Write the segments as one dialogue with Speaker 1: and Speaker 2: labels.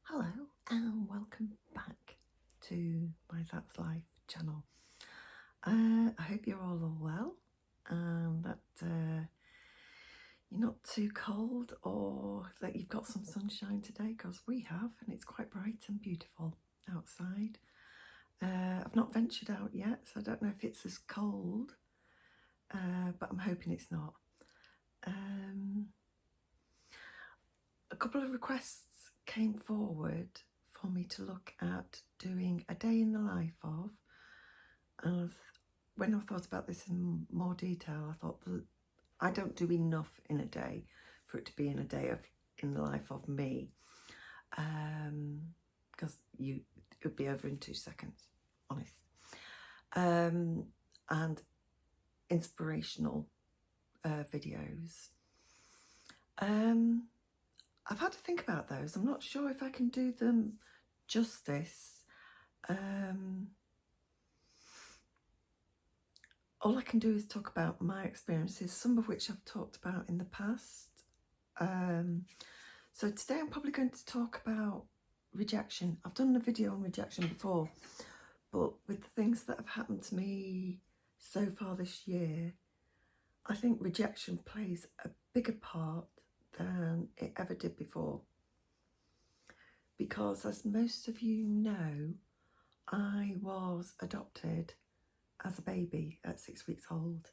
Speaker 1: Hello and welcome back to my That's Life channel. I hope you're all well and that you're not too cold or that you've got some sunshine today, because we have, and it's quite bright and beautiful outside. I've not ventured out yet, so I don't know if it's as cold, but I'm hoping it's not. A couple of requests came forward for me to look at doing a day in the life of, and when I thought about this in more detail, I thought that I don't do enough in a day for it to be in a day in the life of me, because it would be over in 2 seconds, honest. And inspirational videos. I've had to think about those. I'm not sure if I can do them justice. All I can do is talk about my experiences, some of which I've talked about in the past. So today I'm probably going to talk about rejection. I've done a video on rejection before, but with the things that have happened to me so far this year, I think rejection plays a bigger part than it ever did before. Because as most of you know, I was adopted as a baby at 6 weeks old,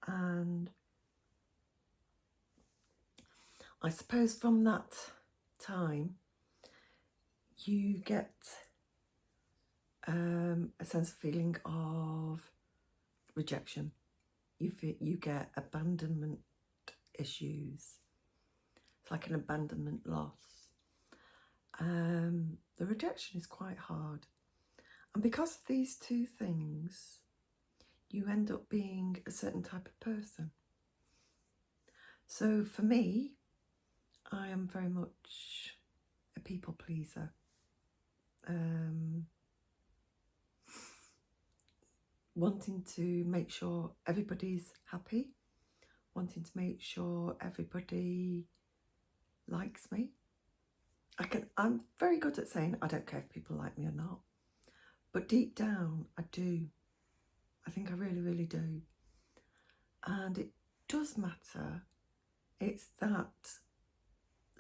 Speaker 1: and I suppose from that time you get a sense of feeling of rejection. You get abandonment issues. It's like an abandonment loss. The rejection is quite hard, and because of these two things, you end up being a certain type of person. So for me, I am very much a people pleaser. Wanting to make sure everybody's happy, wanting to make sure everybody likes me. I'm very good at saying I don't care if people like me or not, but deep down I do. I think I really, really do. And it does matter. It's that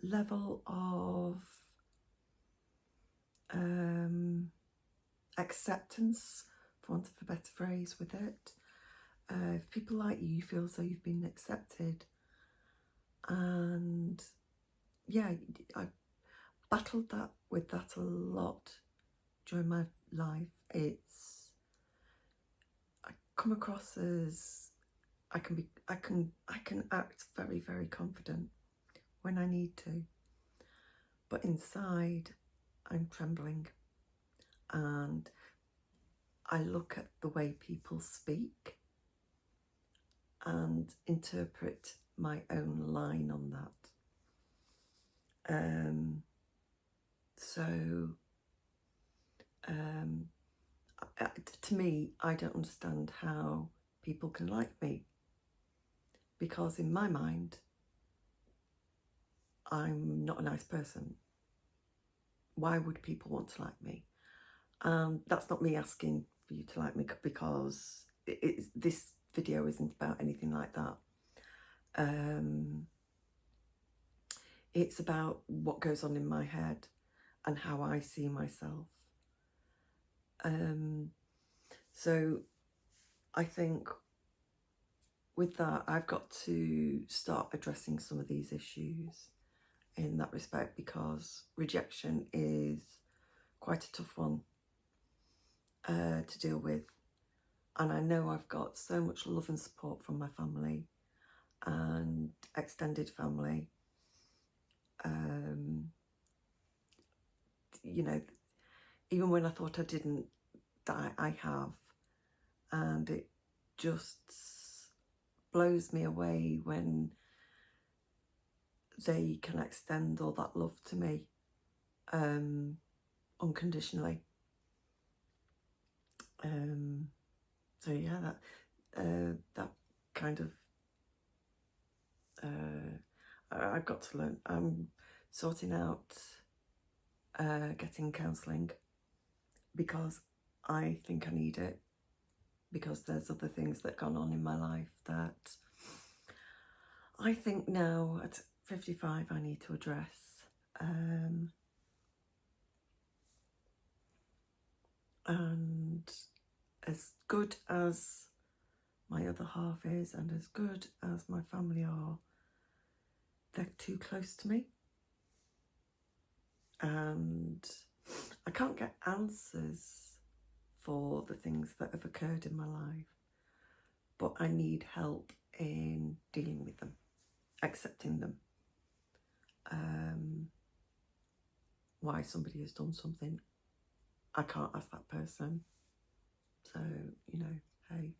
Speaker 1: level of acceptance, for want of a better phrase, with it. If people like you, you feel as though you've been accepted. And yeah, I battled with that a lot during my life. I come across as I can act very, very confident when I need to, but inside I'm trembling, and I look at the way people speak and interpret my own line on that. To me, I don't understand how people can like me, because in my mind, I'm not a nice person. Why would people want to like me? That's not me asking for you to like me, because this video isn't about anything like that. It's about what goes on in my head and how I see myself. So I think with that, I've got to start addressing some of these issues in that respect, because rejection is quite a tough one to deal with. And I know I've got so much love and support from my family and extended family. You know, even when I thought I didn't, that I have. And it just blows me away when they can extend all that love to me unconditionally. So yeah, that kind of I've got to learn. I'm sorting out getting counselling, because I think I need it, because there's other things that have gone on in my life that I think now at 55 I need to address. And as good as my other half is, and as good as my family are, they're too close to me. And I can't get answers for the things that have occurred in my life, but I need help in dealing with them, accepting them. Why somebody has done something, I can't ask that person. So, you know, hey,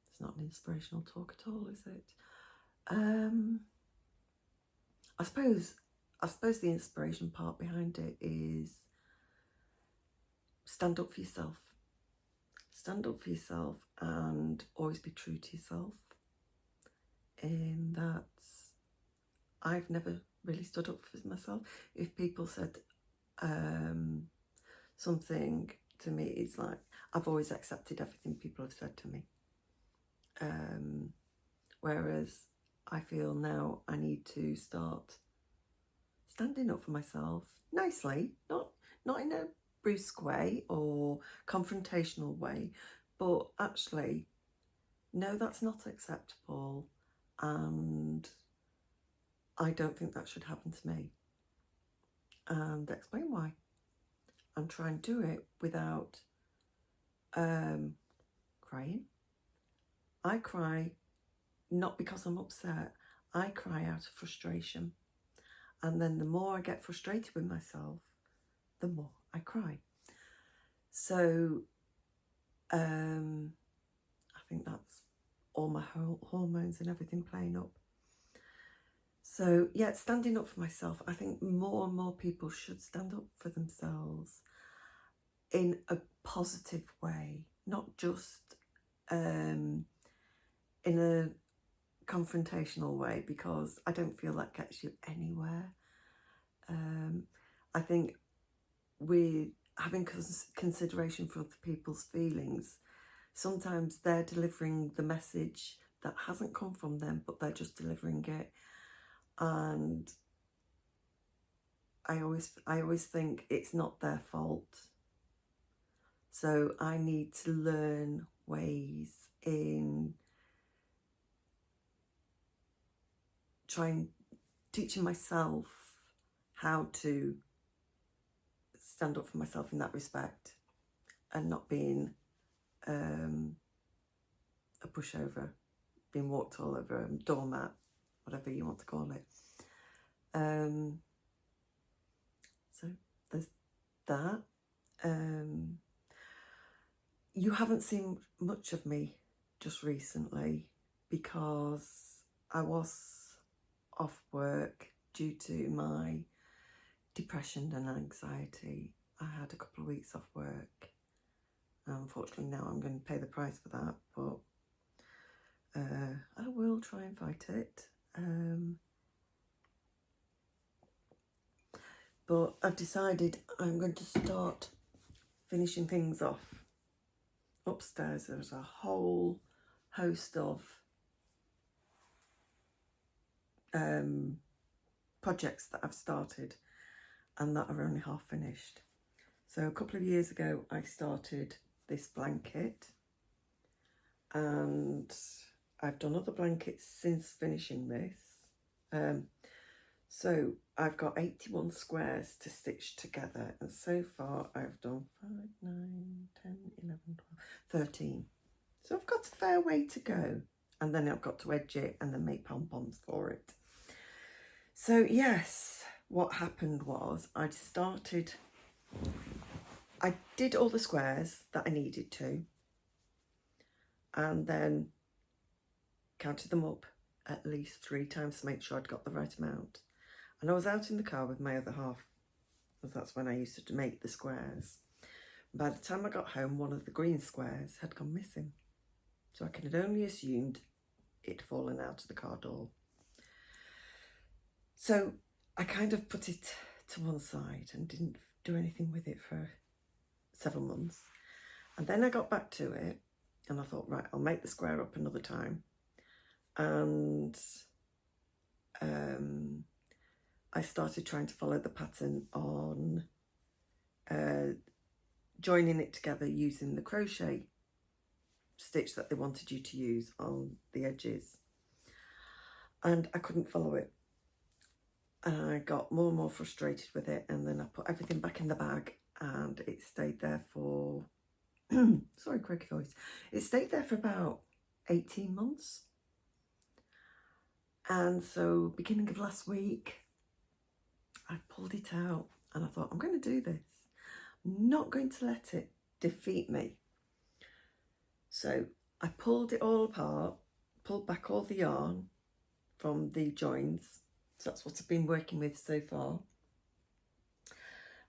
Speaker 1: it's not an inspirational talk at all, is it? I suppose the inspiration part behind it is stand up for yourself. Stand up for yourself and always be true to yourself. In that I've never really stood up for myself. If people said something to me, it's like I've always accepted everything people have said to me. Whereas I feel now I need to start standing up for myself nicely, not in a brusque way or confrontational way, but actually, no, that's not acceptable, and I don't think that should happen to me, and explain why, and try and do it without crying. I cry not because I'm upset, I cry out of frustration, and then the more I get frustrated with myself, the more I cry. So I think that's all my hormones and everything playing up. So yeah, standing up for myself. I think more and more people should stand up for themselves in a positive way, not just in a confrontational way, because I don't feel that gets you anywhere. I think with having consideration for other people's feelings, sometimes they're delivering the message that hasn't come from them, but they're just delivering it. And I always think it's not their fault. So I need to learn ways in teaching myself how to stand up for myself in that respect, and not being a pushover, being walked all over, doormat, whatever you want to call it. So there's that. You haven't seen much of me just recently because I was off work due to my depression and anxiety. I had a couple of weeks off work. Unfortunately, now I'm going to pay the price for that, but I will try and fight it. But I've decided I'm going to start finishing things off. Upstairs there's a whole host of projects that I've started and that are only half finished. So a couple of years ago I started this blanket, and I've done other blankets since finishing this. So I've got 81 squares to stitch together, and so far I've done 5, 9, 10, 11, 12, 13. So I've got a fair way to go, and then I've got to edge it and then make pom-poms for it. So yes, what happened was I did all the squares that I needed to, and then counted them up at least 3 times to make sure I'd got the right amount. And I was out in the car with my other half, because that's when I used to make the squares. By the time I got home, one of the green squares had gone missing. So I had only assumed it'd fallen out of the car door. So I kind of put it to one side and didn't do anything with it for several months. And then I got back to it and I thought, right, I'll make the square up another time. And I started trying to follow the pattern on joining it together using the crochet stitch that they wanted you to use on the edges. And I couldn't follow it. And I got more and more frustrated with it, and then I put everything back in the bag and it stayed there for sorry, croaky voice. It stayed there for about 18 months. And so beginning of last week, I pulled it out and I thought, I'm going to do this. I'm not going to let it defeat me. So I pulled it all apart, pulled back all the yarn from the joins. So that's what I've been working with so far.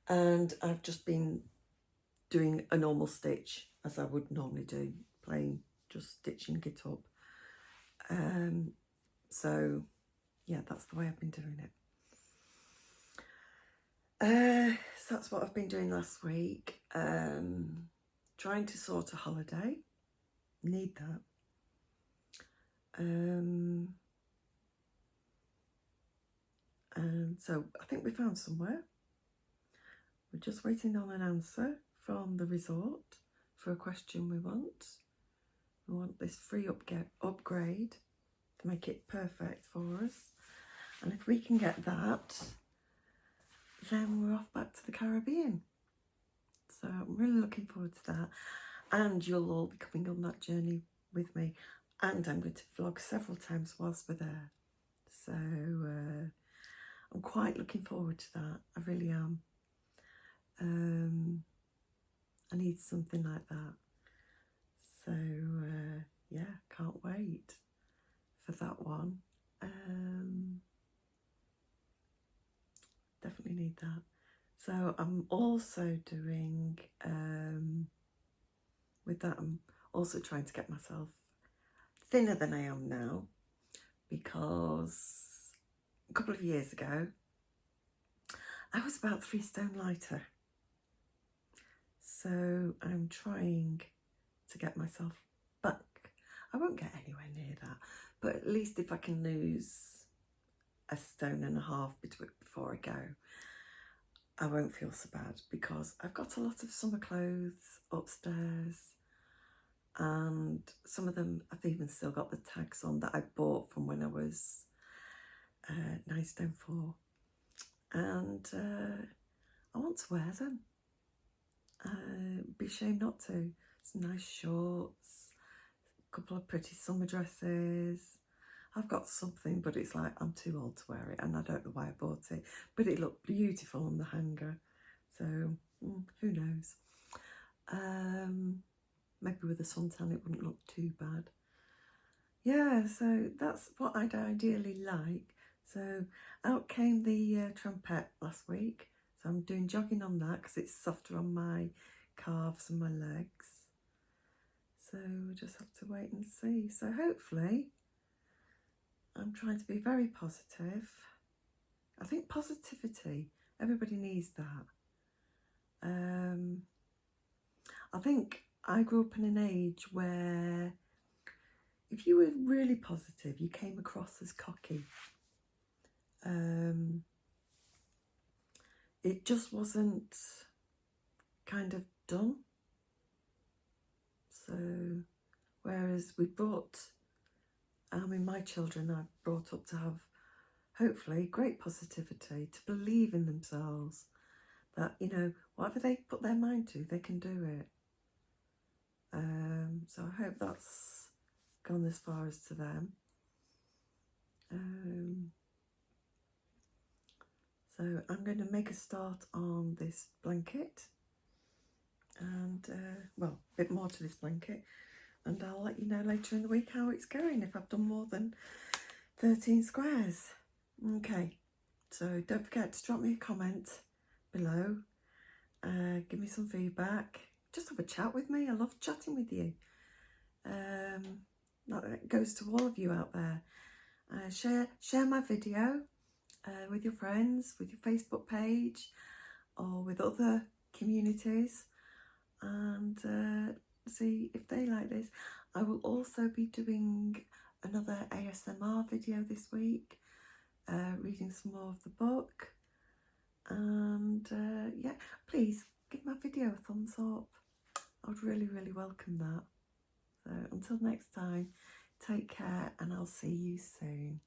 Speaker 1: And I've just been doing a normal stitch as I would normally do, plain, just stitching it up. So yeah, that's the way I've been doing it. So that's what I've been doing last week. Trying to sort a holiday. Need that. And so I think we found somewhere. We're just waiting on an answer from the resort for a question we want. We want this free upgrade to make it perfect for us. And if we can get that, then we're off back to the Caribbean. So I'm really looking forward to that. And you'll all be coming on that journey with me. And I'm going to vlog several times whilst we're there. So I'm quite looking forward to that. I really am. I need something like that. So yeah, can't wait for that one. Definitely need that. So I'm also doing, with that, I'm also trying to get myself thinner than I am now, because a couple of years ago, I was about 3 stone lighter. So I'm trying to get myself back. I won't get anywhere near that, but at least if I can lose 1.5 stone before I go, I won't feel so bad, because I've got a lot of summer clothes upstairs, and some of them I've even still got the tags on that I bought from when I was 9 stone 4, and I want to wear them. Be ashamed not to. Some nice shorts, a couple of pretty summer dresses. I've got something, but it's like I'm too old to wear it, and I don't know why I bought it, but it looked beautiful on the hanger. So who knows? Maybe with a suntan it wouldn't look too bad. Yeah, so that's what I'd ideally like. So out came the trumpet last week. So I'm doing jogging on that because it's softer on my calves and my legs. So we'll just have to wait and see. So hopefully, I'm trying to be very positive. I think positivity, everybody needs that. I think I grew up in an age where if you were really positive, you came across as cocky. It just wasn't kind of done. So, whereas my children I've brought up to have, hopefully, great positivity, to believe in themselves, that, you know, whatever they put their mind to, they can do it. So I hope that's gone as far as to them. So I'm going to make a start on this blanket, and well, a bit more to this blanket, and I'll let you know later in the week how it's going, if I've done more than 13 squares. Okay, so don't forget to drop me a comment below, give me some feedback, just have a chat with me. I love chatting with you. That goes to all of you out there. Share my video, with your friends, with your Facebook page, or with other communities, and see if they like this. I will also be doing another ASMR video this week, reading some more of the book, and yeah, please give my video a thumbs up. I would really, really welcome that. So until next time, take care, and I'll see you soon.